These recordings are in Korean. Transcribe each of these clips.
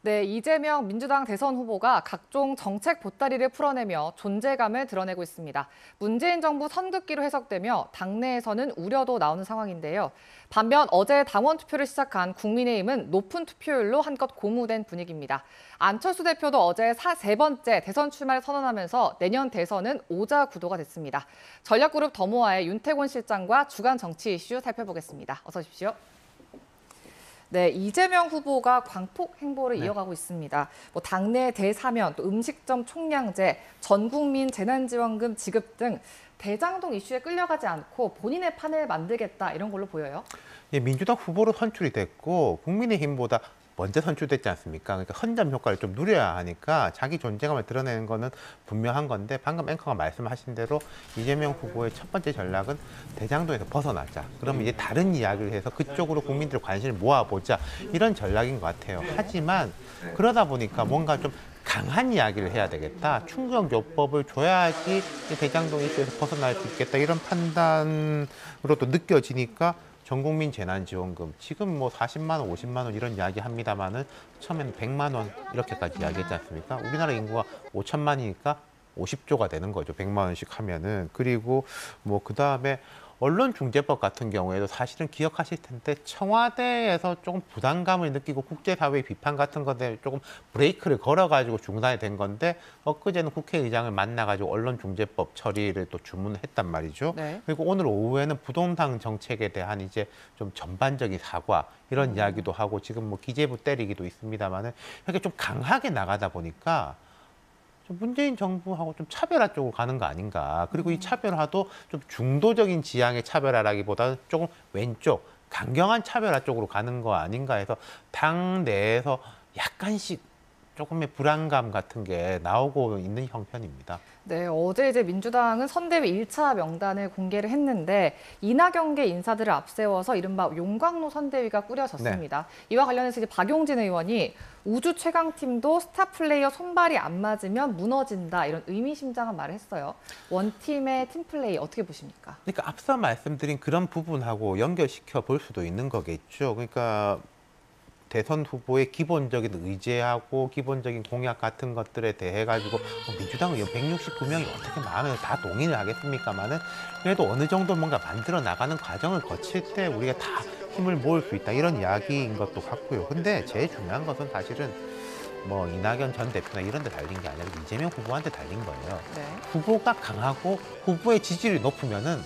네, 이재명 민주당 대선 후보가 각종 정책 보따리를 풀어내며 존재감을 드러내고 있습니다. 문재인 정부 선긋기로 해석되며 당내에서는 우려도 나오는 상황인데요. 반면 어제 당원 투표를 시작한 국민의힘은 높은 투표율로 한껏 고무된 분위기입니다. 안철수 대표도 어제 세 번째 대선 출마를 선언하면서 내년 대선은 오자 구도가 됐습니다. 전략그룹 더모아의 윤태곤 실장과 주간 정치 이슈 살펴보겠습니다. 어서 오십시오. 네, 이재명 후보가 광폭 행보를 이어가고 있습니다. 당내 대사면, 또 음식점 총량제, 전국민 재난지원금 지급 등 대장동 이슈에 끌려가지 않고 본인의 판을 만들겠다 이런 걸로 보여요. 예, 민주당 후보로 선출이 됐고 국민의힘보다 먼저 선출됐지 않습니까? 그러니까 선점 효과를 좀 누려야 하니까 자기 존재감을 드러내는 거는 분명한 건데 방금 앵커가 말씀하신 대로 이재명 후보의 첫 번째 전략은 대장동에서 벗어나자. 그러면 이제 다른 이야기를 해서 그쪽으로 국민들의 관심을 모아보자. 이런 전략인 것 같아요. 하지만 그러다 보니까 뭔가 좀 강한 이야기를 해야 되겠다. 충격요법을 줘야지 이 대장동 이슈에서 벗어날 수 있겠다. 이런 판단으로 또 느껴지니까 전국민 재난지원금 지금 뭐 40만 원, 50만 원 이런 이야기 합니다만은 처음에는 100만 원 이렇게까지 이야기했지 않습니까? 우리나라 인구가 5천만이니까 50조가 되는 거죠. 100만 원씩 하면은. 그리고 뭐 그다음에 언론중재법 같은 경우에도 사실은 기억하실 텐데 청와대에서 조금 부담감을 느끼고 국제사회의 비판 같은 것에 조금 브레이크를 걸어가지고 중단이 된 건데 엊그제는 국회의장을 만나가지고 언론중재법 처리를 또 주문했단 말이죠. 네. 그리고 오늘 오후에는 부동산 정책에 대한 이제 좀 전반적인 사과 이런 이야기도 하고 지금 뭐 기재부 때리기도 있습니다만은 이렇게 좀 강하게 나가다 보니까 문재인 정부하고 좀 차별화 쪽으로 가는 거 아닌가. 그리고 이 차별화도 좀 중도적인 지향의 차별화라기보다는 조금 왼쪽, 강경한 차별화 쪽으로 가는 거 아닌가 해서 당 내에서 약간씩 조금의 불안감 같은 게 나오고 있는 형편입니다. 네, 어제 이제 민주당은 선대위 1차 명단을 공개를 했는데 이낙연계 인사들을 앞세워서 이른바 용광로 선대위가 꾸려졌습니다. 이와 관련해서 이제 박용진 의원이 우주 최강팀도 스타 플레이어 손발이 안 맞으면 무너진다 이런 의미심장한 말을 했어요. 원팀의 팀플레이 어떻게 보십니까? 그러니까 앞서 말씀드린 그런 부분하고 연결시켜 볼 수도 있는 거겠죠. 그러니까 대선 후보의 기본적인 의제하고 기본적인 공약 같은 것들에 대해 가지고 민주당 의원 169명이 어떻게 마음에 다 동의를 하겠습니까마는 그래도 어느 정도 뭔가 만들어 나가는 과정을 거칠 때 우리가 다 힘을 모을 수 있다 이런 이야기인 것도 같고요. 근데 제일 중요한 것은 사실은 뭐 이낙연 전 대표나 이런 데 달린 게 아니라 이재명 후보한테 달린 거예요. 네. 후보가 강하고 후보의 지지율이 높으면은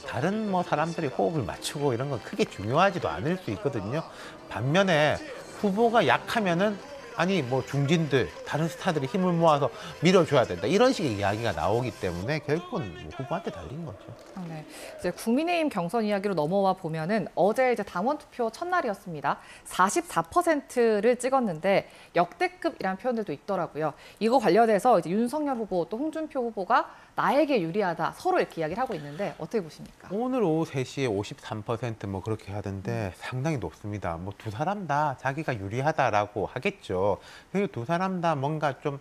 다른 뭐 사람들이 호흡을 맞추고 이런 건 크게 중요하지도 않을 수 있거든요. 반면에 후보가 약하면은 아니 뭐 중진들 다른 스타들이 힘을 모아서 밀어줘야 된다 이런 식의 이야기가 나오기 때문에 결국은 뭐 후보한테 달린 거죠. 네. 이제 국민의힘 경선 이야기로 넘어와 보면은 어제 이제 당원 투표 첫날이었습니다. 44%를 찍었는데 역대급이라는 표현들도 있더라고요. 이거 관련해서 이제 윤석열 후보 또 홍준표 후보가 나에게 유리하다 서로 이렇게 이야기를 하고 있는데 어떻게 보십니까? 오늘 오후 3시에 53%뭐 그렇게 하던데 상당히 높습니다. 뭐 두 사람 다 자기가 유리하다라고 하겠죠. 그리고 두 사람 다 뭔가 좀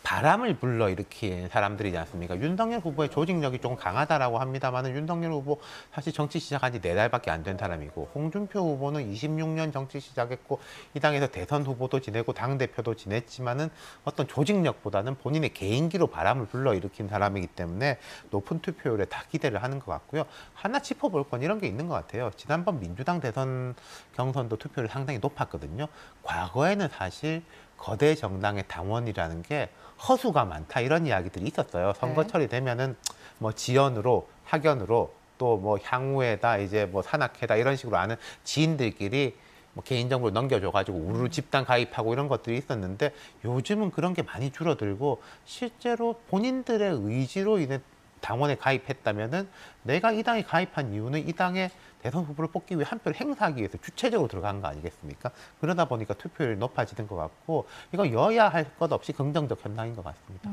바람을 불러일으킨 사람들이지 않습니까? 윤석열 후보의 조직력이 조금 강하다라고 합니다만은 윤석열 후보 사실 정치 시작한 지 4달밖에 안 된 사람이고 홍준표 후보는 26년 정치 시작했고 이 당에서 대선 후보도 지내고 당대표도 지냈지만은 어떤 조직력보다는 본인의 개인기로 바람을 불러일으킨 사람이기 때문에 높은 투표율에 다 기대를 하는 것 같고요. 하나 짚어볼 건 이런 게 있는 것 같아요. 지난번 민주당 대선 경선도 투표율이 상당히 높았거든요. 과거에는 사실 거대 정당의 당원이라는 게 허수가 많다 이런 이야기들이 있었어요. 선거철이 되면은 뭐 지연으로 학연으로 또 뭐 향후에다 이제 뭐 산악회다 이런 식으로 아는 지인들끼리 뭐 개인정보를 넘겨줘가지고 우르르 집단 가입하고 이런 것들이 있었는데 요즘은 그런 게 많이 줄어들고 실제로 본인들의 의지로 인해 당원에 가입했다면은 내가 이 당에 가입한 이유는 이 당의 대선 후보를 뽑기 위해 한 표를 행사하기 위해서 주체적으로 들어간 거 아니겠습니까? 그러다 보니까 투표율이 높아지는 것 같고 이거 여야 할 것 없이 긍정적 현상인 것 같습니다.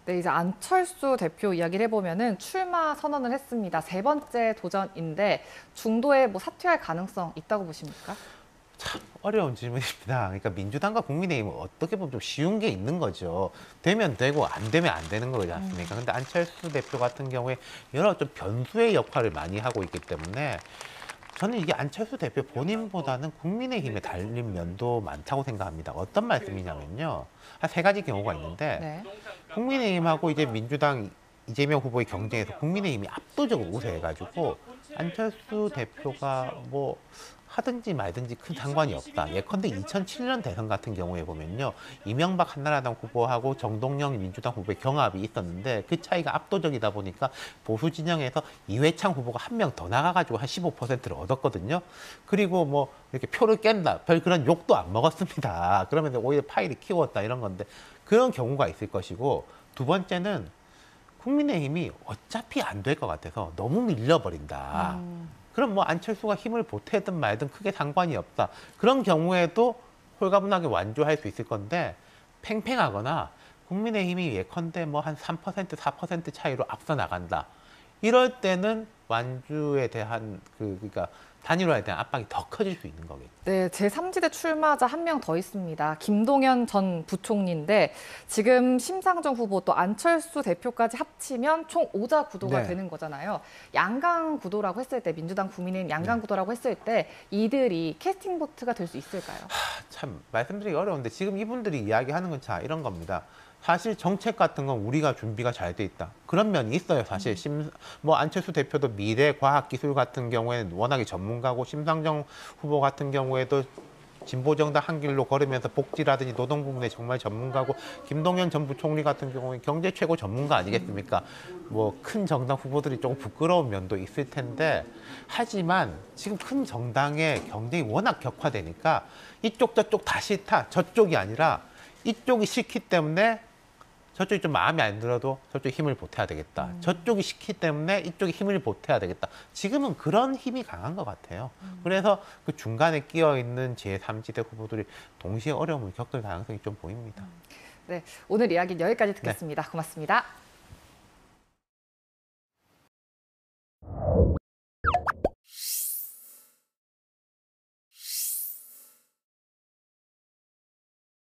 네, 이제 안철수 대표 이야기를 해보면은 출마 선언을 했습니다. 세 번째 도전인데 중도에 뭐 사퇴할 가능성 있다고 보십니까? 참 어려운 질문입니다. 그러니까 민주당과 국민의힘은 어떻게 보면 좀 쉬운 게 있는 거죠. 되면 되고 안 되면 안 되는 거지 않습니까? 근데 안철수 대표 같은 경우에 여러 좀 변수의 역할을 많이 하고 있기 때문에 저는 이게 안철수 대표 본인보다는 국민의힘에 달린 면도 많다고 생각합니다. 어떤 말씀이냐면요. 한 세 가지 경우가 있는데 네. 국민의힘하고 이제 민주당 이재명 후보의 경쟁에서 국민의힘이 압도적으로 우세해가지고 안철수 대표가 뭐 하든지 말든지 큰 상관이 없다. 예컨대 2007년 대선 같은 경우에 보면요. 이명박 한나라당 후보하고 정동영 민주당 후보의 경합이 있었는데 그 차이가 압도적이다 보니까 보수 진영에서 이회창 후보가 한 명 더 나가가지고 한 15%를 얻었거든요. 그리고 뭐 이렇게 표를 깬다. 별 그런 욕도 안 먹었습니다. 그러면서 오히려 파일을 키웠다 이런 건데 그런 경우가 있을 것이고 두 번째는 국민의힘이 어차피 안 될 것 같아서 너무 밀려버린다. 그럼 뭐 안철수가 힘을 보태든 말든 크게 상관이 없다. 그런 경우에도 홀가분하게 완주할 수 있을 건데 팽팽하거나 국민의힘이 예컨대 뭐 한 3%, 4% 차이로 앞서 나간다. 이럴 때는 완주에 대한 그러니까 단일화에 대한 압박이 더 커질 수 있는 거겠죠. 네, 제3지대 출마자 한 명 더 있습니다. 김동연 전 부총리인데 지금 심상정 후보 또 안철수 대표까지 합치면 총 5자 구도가 네. 되는 거잖아요. 양강 구도라고 했을 때 민주당 국민의힘 양강 구도라고 했을 때 이들이 캐스팅 보트가 될 수 있을까요? 참 말씀드리기 어려운데 지금 이분들이 이야기하는 건 자 이런 겁니다. 사실 정책 같은 건 우리가 준비가 잘 돼 있다. 그런 면이 있어요. 사실 뭐 안철수 대표도 미래 과학 기술 같은 경우에는 워낙에 전문가고 심상정 후보 같은 경우에도 진보 정당 한 길로 걸으면서 복지라든지 노동 부분에 정말 전문가고 김동연 전 부총리 같은 경우에 경제 최고 전문가 아니겠습니까? 뭐 큰 정당 후보들이 조금 부끄러운 면도 있을 텐데 하지만 지금 큰 정당의 경쟁이 워낙 격화되니까 이쪽 저쪽 다 싫다. 저쪽이 아니라 이쪽이 싫기 때문에 저쪽이 좀 마음에 안 들어도 저쪽이 힘을 보태야 되겠다. 저쪽이 싫기 때문에 이쪽이 힘을 보태야 되겠다. 지금은 그런 힘이 강한 것 같아요. 그래서 그 중간에 끼어 있는 제3지대 후보들이 동시에 어려움을 겪을 가능성이 좀 보입니다. 네, 오늘 이야기는 여기까지 듣겠습니다. 고맙습니다.